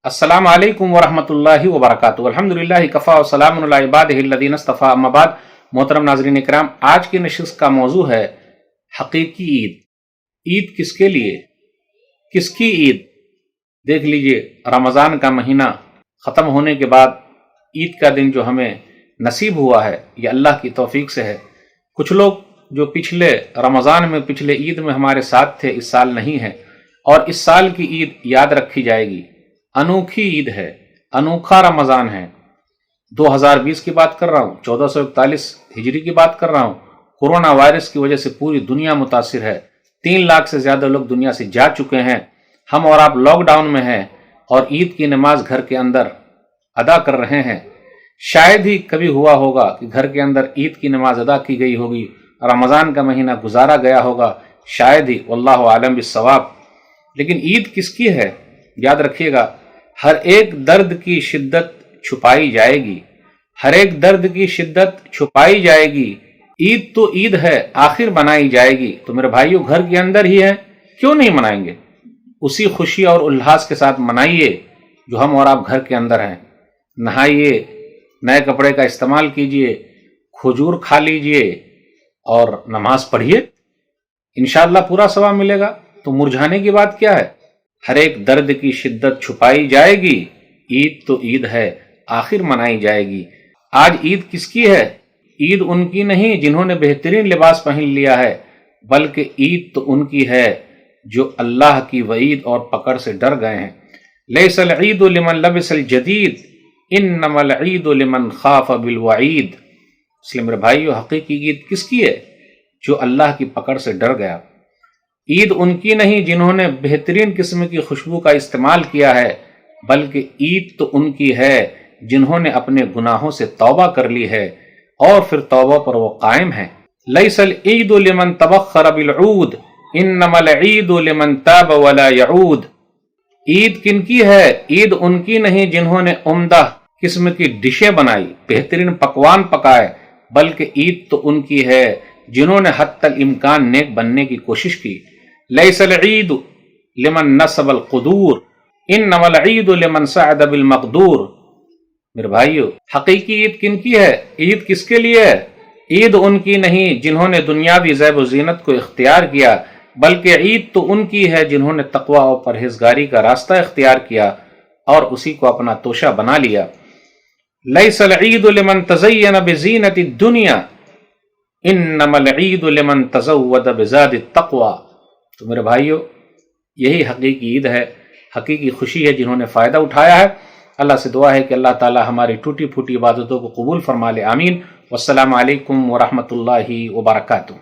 السلام علیکم ورحمۃ اللہ وبرکاتہ۔ الحمدللہ کفا وسلام علی عبادہ الذین اصطفیٰ، اما بعد۔ محترم ناظرین اکرام، آج کی نشست کا موضوع ہے حقیقی عید۔ عید کس کے لیے، کس کی عید؟ دیکھ لیجئے، رمضان کا مہینہ ختم ہونے کے بعد عید کا دن جو ہمیں نصیب ہوا ہے، یہ اللہ کی توفیق سے ہے۔ کچھ لوگ جو پچھلے رمضان میں، پچھلے عید میں ہمارے ساتھ تھے، اس سال نہیں ہیں، اور اس سال کی عید یاد رکھی جائے گی۔ انوکھی عید ہے، انوکھا رمضان ہے۔ 2020 کی بات کر رہا ہوں، 1441 ہجری کی بات کر رہا ہوں۔ کورونا وائرس کی وجہ سے پوری دنیا متاثر ہے، 3 لاکھ سے زیادہ لوگ دنیا سے جا چکے ہیں۔ ہم اور آپ لاک ڈاؤن میں ہیں اور عید کی نماز گھر کے اندر ادا کر رہے ہیں۔ شاید ہی کبھی ہوا ہوگا کہ گھر کے اندر عید کی نماز ادا کی گئی ہوگی، رمضان کا مہینہ گزارا گیا ہوگا، شاید ہی، واللہ عالم بالصواب۔ لیکن عید کس کی ہے؟ یاد رکھیے گا، ہر ایک درد کی شدت چھپائی جائے گی، ہر ایک درد کی شدت چھپائی جائے گی۔ عید تو عید ہے، آخر منائی جائے گی۔ تو میرے بھائیو، گھر کے اندر ہی ہے، کیوں نہیں منائیں گے؟ اسی خوشی اور الاس کے ساتھ منائیے جو ہم اور آپ گھر کے اندر ہیں۔ نہائیے، نئے کپڑے کا استعمال کیجئے، کھجور کھا لیجئے اور نماز پڑھیے، انشاءاللہ پورا ثواب ملے گا۔ تو مرجھانے کی بات کیا ہے؟ ہر ایک درد کی شدت چھپائی جائے گی، عید تو عید ہے، آخر منائی جائے گی۔ آج عید کس کی ہے؟ عید ان کی نہیں جنہوں نے بہترین لباس پہن لیا ہے، بلکہ عید تو ان کی ہے جو اللہ کی وعید اور پکڑ سے ڈر گئے ہیں۔ لیس العید لمن لبس الجدید، انما العید لمن خاف بالوعید۔ اس لیے میرے بھائیو، حقیقی عید کس کی ہے؟ جو اللہ کی پکڑ سے ڈر گیا۔ عید ان کی نہیں جنہوں نے بہترین قسم کی خوشبو کا استعمال کیا ہے، بلکہ عید تو ان کی ہے جنہوں نے اپنے گناہوں سے توبہ کر لی ہے اور پھر توبہ پر وہ قائم ہیں۔ لیس العید لمن تبخر بالعود، انما العید لمن تاب ولا یعود۔ عید کن کی ہے؟ عید ان کی نہیں جنہوں نے عمدہ قسم کی ڈشیں بنائی، بہترین پکوان پکائے، بلکہ عید تو ان کی ہے جنہوں نے حتی الامکان نیک بننے کی کوشش کی۔ لیس العید لمن نصب القدور، انما العید لمن سعد بالمقدور۔ میرے بھائیو، حقیقی عید کن کی ہے؟ عید کس کے لیے ہے؟ عید ان کی نہیں جنہوں نے دنیاوی زیب و زینت کو اختیار کیا، بلکہ عید تو ان کی ہے جنہوں نے تقوی و پرہیزگاری کا راستہ اختیار کیا اور اسی کو اپنا توشہ بنا لیا۔ لیس العید لمن تزین بزینت الدنیا، انما العید لمن تزود بزاد التقوی۔ تو میرے بھائیو، یہی حقیقی عید ہے، حقیقی خوشی ہے جنہوں نے فائدہ اٹھایا ہے۔ اللہ سے دعا ہے کہ اللہ تعالی ہماری ٹوٹی پھوٹی عبادتوں کو قبول فرما لے، آمین۔ والسلام علیکم ورحمۃ اللہ وبرکاتہ۔